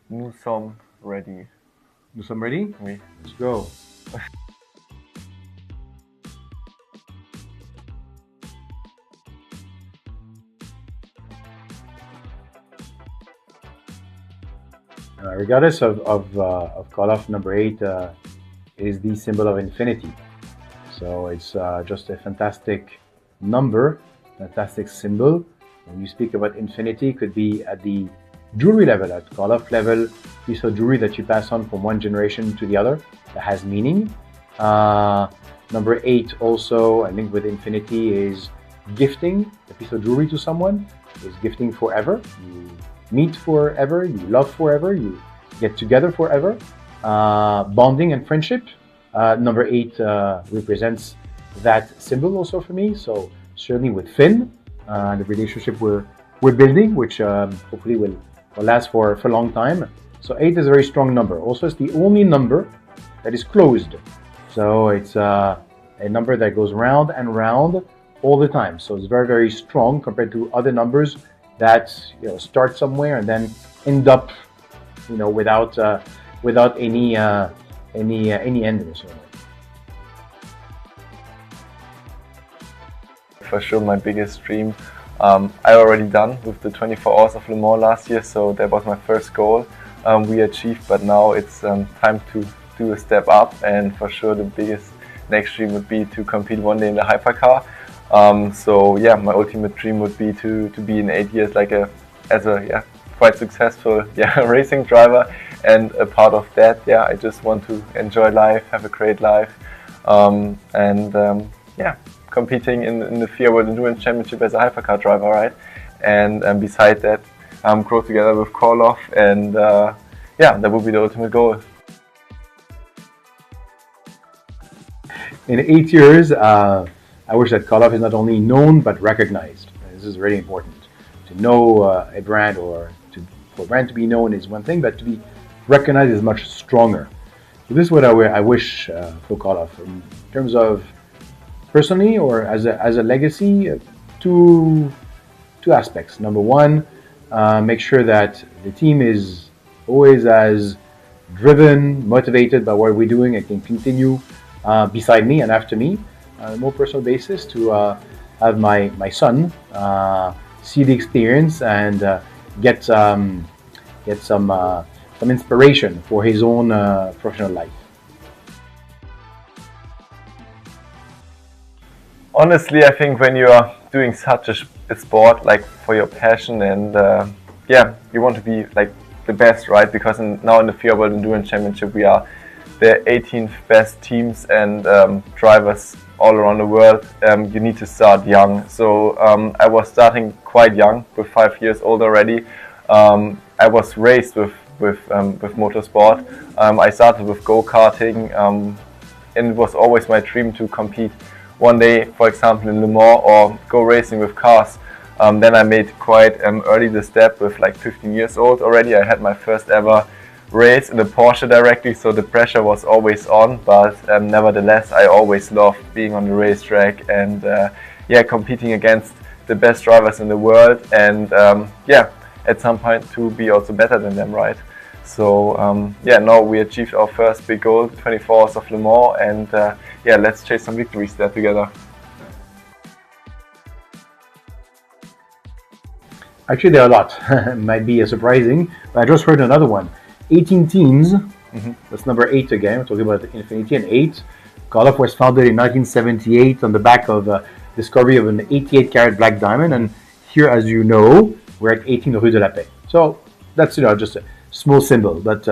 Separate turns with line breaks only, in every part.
Nous sommes ready.
Nous sommes ready?
Oui.
Let's go. Regardless of Korloff, number 8 is the symbol of infinity. So it's just a fantastic number, fantastic symbol. When you speak about infinity, it could be at the jewelry level, at Korloff level, piece of jewelry that you pass on from one generation to the other that has meaning. Number 8 also, I think with infinity, is gifting a piece of jewelry to someone, is gifting forever. You meet forever, you love forever, you get together forever. Bonding and friendship. Number 8 represents that symbol also for me. So certainly with Finn, the relationship we're building, which hopefully will last for a long time. So 8 is a very strong number. Also, it's the only number that is closed. So it's a number that goes round and round all the time. So it's very, very strong compared to other numbers that start somewhere and then end up without any ending.
For sure, my biggest dream. I already done with the 24 Hours of Le Mans last year, so that was my first goal. We achieved, but now it's time to do a step up, and for sure the biggest next dream would be to compete one day in the hypercar. So yeah, my ultimate dream would be to be in 8 years as a quite successful racing driver, and a part of that, I just want to enjoy life, have a great life, competing in the FIA World Endurance Championship as a hypercar driver, right? And beside that, grow together with Korloff, and that would be the ultimate goal.
In 8 years, I wish that Korloff is not only known but recognized. This is really important. To know a brand, or for a brand to be known is one thing, but to be recognized is much stronger. So this is what I wish for Korloff in terms of personally or as a legacy. Two aspects. Number one, make sure that the team is always as driven, motivated by what we're doing, and can continue beside me and after me on a more personal basis, to have my son see the experience and get some inspiration for his own professional life.
Honestly, I think when you are doing such a sport, like for your passion, and you want to be like the best, right? Because now in the FIA World Endurance Championship, we are the 18th best teams and drivers all around the world. You need to start young. So I was starting quite young, with 5 years old already. I was raised with motorsport. I started with go-karting, and it was always my dream to compete one day, for example, in Le Mans, or go racing with cars. Then I made quite early the step with like 15 years old already. I had my first ever race in a Porsche directly, so the pressure was always on, but nevertheless I always loved being on the racetrack and competing against the best drivers in the world, and at some point to be also better than them, right? So now we achieved our first big goal, 24 Hours of Le Mans, and let's chase some victories there together.
Actually, there are a lot. It might be surprising, but I just heard another one. 18 teams. That's number 8 again. We're talking about Infinity and 8. Korloff was founded in 1978 on the back of discovery of an 88-carat black diamond, and here, as you know, we're at 18 Rue de la Paix. So that's just a small symbol, but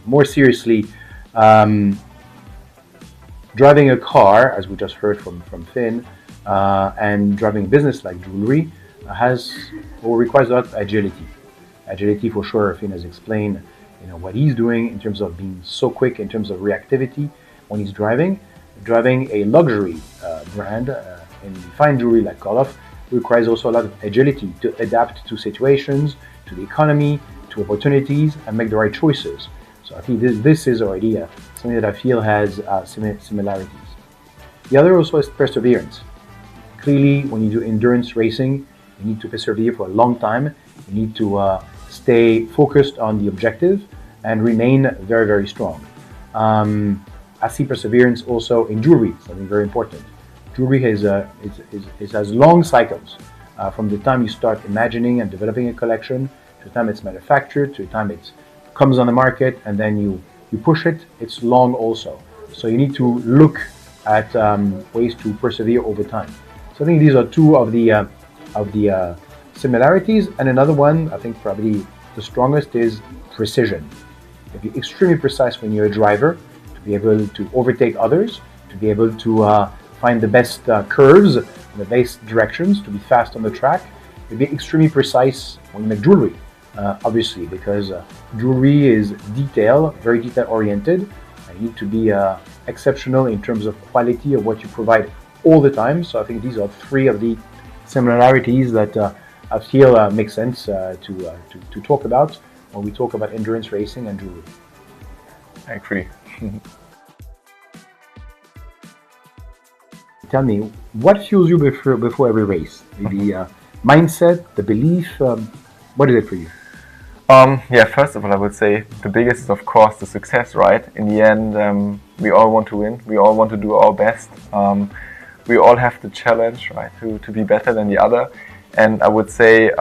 more seriously, driving a car, as we just heard from Finn, and driving a business like jewelry requires a lot of agility. Agility, for sure. Finn has explained what he's doing in terms of being so quick, in terms of reactivity when he's driving. Driving a luxury brand in fine jewelry like Korloff requires also a lot of agility to adapt to situations, to the economy, to opportunities, and make the right choices. So I think this is already something that I feel has similarities. The other also is perseverance. Clearly, when you do endurance racing, you need to persevere for a long time. You need to stay focused on the objective and remain very, very strong. I see perseverance also in jewelry, something very important. Jewelry has long cycles from the time you start imagining and developing a collection to the time it's manufactured, to the time it comes on the market, and then you push it. It's long also. So you need to look at ways to persevere over time. So I think these are two of the similarities, and another one, I think probably the strongest, is precision. To be extremely precise when you're a driver, to be able to overtake others, to be able to find the best curves, the best directions, to be fast on the track, to be extremely precise when you make jewelry, obviously, because jewelry is very detail oriented. You need to be exceptional in terms of quality of what you provide all the time. So I think these are three of the similarities that I feel make sense to talk about when we talk about endurance racing and jewelry.
I agree.
Tell me, what fuels you before every race? The mindset, the belief, what is it for you?
Yeah, first of all, I would say the biggest is, of course, the success, right? In the end, we all want to win. We all want to do our best. We all have the challenge, right, to be better than the other. And I would say,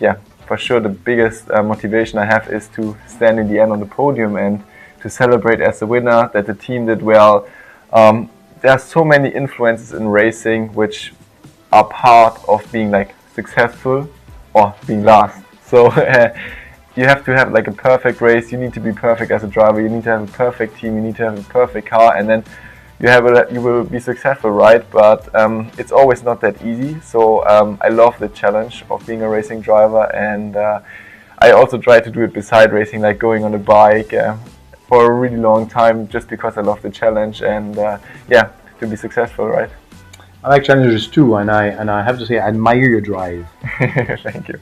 yeah, for sure, the biggest motivation I have is to stand in the end on the podium and to celebrate as a winner, that the team did well. There are so many influences in racing which are part of being like successful or being last. So you have to have like a perfect race. You need to be perfect as a driver. You need to have a perfect team. You need to have a perfect car, and then you will be successful, right? But it's always not that easy. So I love the challenge of being a racing driver, and I also try to do it beside racing, like going on a bike for a really long time, just because I love the challenge and yeah, to be successful, right?
I like challenges too, and I have to say I admire your drive.
Thank you.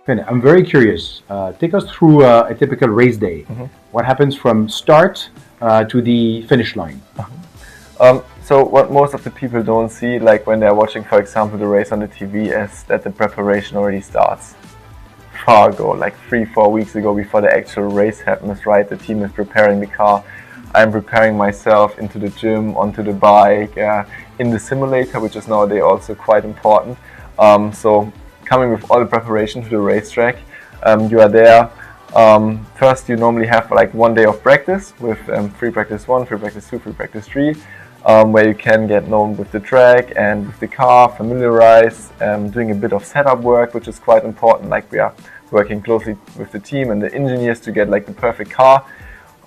I'm very curious. Take us through a typical race day. Mm-hmm. What happens from start to the finish line?
So what most of the people don't see, like when they're watching, for example, the race on the TV, is that the preparation already starts far ago, like 3-4 weeks ago, before the actual race happens, right? The team is preparing the car. I'm preparing myself into the gym, onto the bike, in the simulator, which is nowadays also quite important. So coming with all the preparation to the racetrack, you are there. First, you normally have like 1 day of practice with free practice 1, free practice 2, free practice 3, where you can get known with the track and with the car, familiarize, doing a bit of setup work, which is quite important. Like we are working closely with the team and the engineers to get like the perfect car.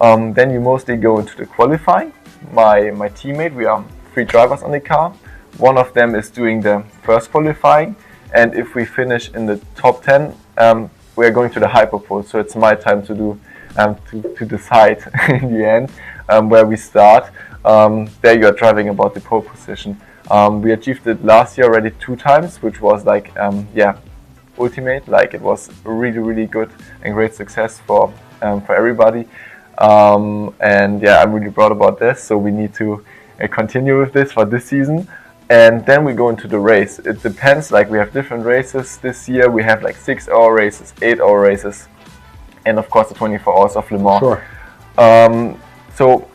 Then you mostly go into the qualifying. My teammate, we are 3 drivers on the car. One of them is doing the first qualifying, and if we finish in the top 10, we are going to the hyperpole. So it's my time to do to decide in the end where we start. There you are driving about the pole position. We achieved it last year already 2 times, which was like yeah, ultimate. Like it was really good and great success for everybody. And yeah, I'm really proud about this. So we need to continue with this for this season. And then we go into the race. It depends, like we have different races. This year we have like 6-hour races, 8-hour races, and of course the 24 hours of Le Mans.
Sure.
So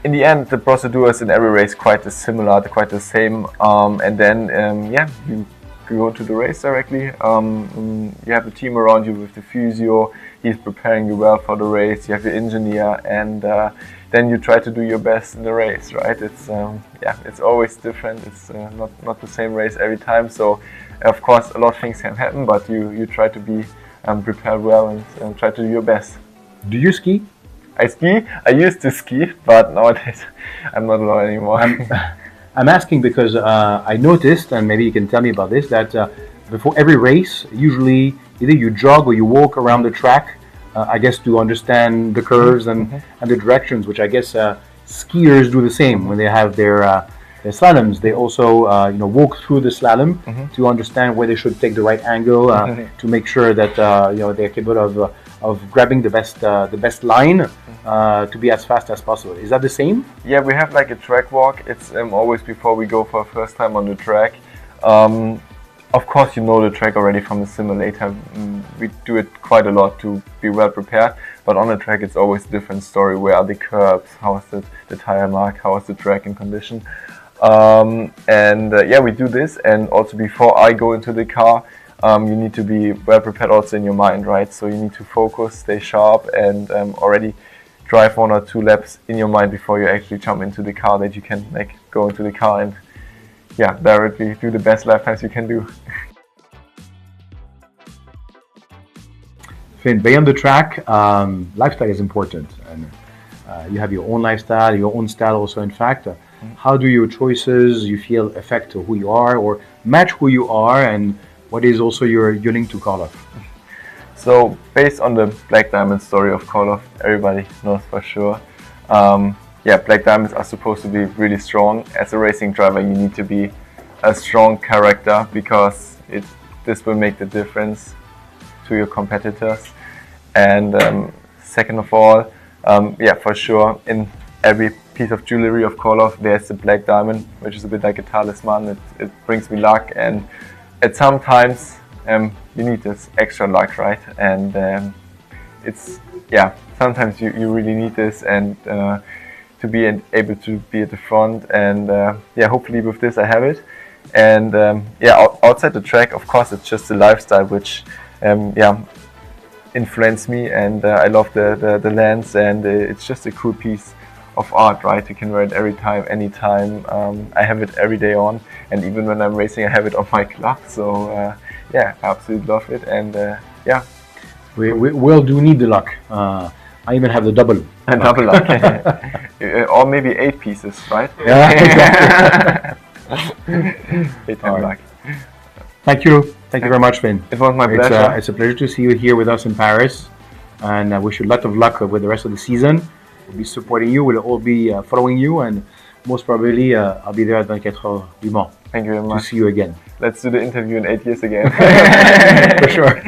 in the end, the procedures in every race quite similar, quite the same. And then yeah, you go to the race directly. You have the team around you with the physio. He's preparing you well for the race. You have your engineer, and then you try to do your best in the race, right? It's yeah, it's always different. It's not the same race every time. So of course a lot of things can happen, but you try to be prepared well and try to do your best.
Do you ski?
I ski. I used to ski, but nowadays I'm not allowed anymore.
I'm asking because I noticed, and maybe you can tell me about this, that before every race, usually either you jog or you walk around the track, I guess to understand the curves and the directions, which I guess skiers do the same when they have their slaloms. They also walk through the slalom to understand where they should take the right angle to make sure that they're capable of grabbing the best line to be as fast as possible. Is that the same?
Yeah, we have like a track walk. It's always before we go for a first time on the track. of course, you know the track already from the simulator. We do it quite a lot to be well prepared, but on the track it's always a different story. Where are the curbs? How is the tire mark? How is the track in condition? Yeah, we do this, and also before I go into the car, you need to be well prepared also in your mind, right? So you need to focus, stay sharp, and already drive 1 or 2 laps in your mind before you actually jump into the car, that you can go into the car and directly do the best lap times you can do.
Finn, beyond the track, lifestyle is important, and you have your own lifestyle, your own style also, in fact. How do your choices, you feel, affect who you are or match who you are, and what is also your link to Korloff?
So based on the Black Diamond story of Korloff, everybody knows for sure. Black Diamonds are supposed to be really strong. As a racing driver, you need to be a strong character, because this will make the difference to your competitors. And second of all, for sure, in every piece of jewelry of Korloff, there's the Black Diamond, which is a bit like a talisman. It brings me luck, and at some times you need this extra luck, right? And sometimes you really need this, and to be able to be at the front, and hopefully with this I have it. And outside the track, of course, it's just the lifestyle which influenced me, and I love the lens, and it's just a cool piece of art, right? You can wear it every time, anytime. I have it every day on, and even when I'm racing I have it on my glove. So I absolutely love it, and
We will do need the luck. I even have the double.
A double luck. Or maybe 8 pieces, right?
Yeah, exactly.
8 times luck.
Thank you very much, Finn.
It was my pleasure.
It's a pleasure to see you here with us in Paris, and I wish you a lot of luck with the rest of the season. We'll be supporting you, we'll all be following you, and most probably I'll be there at 24 Heures du Mans.
Thank you very much.
To see you again.
Let's do the interview in 8 years again.
For sure.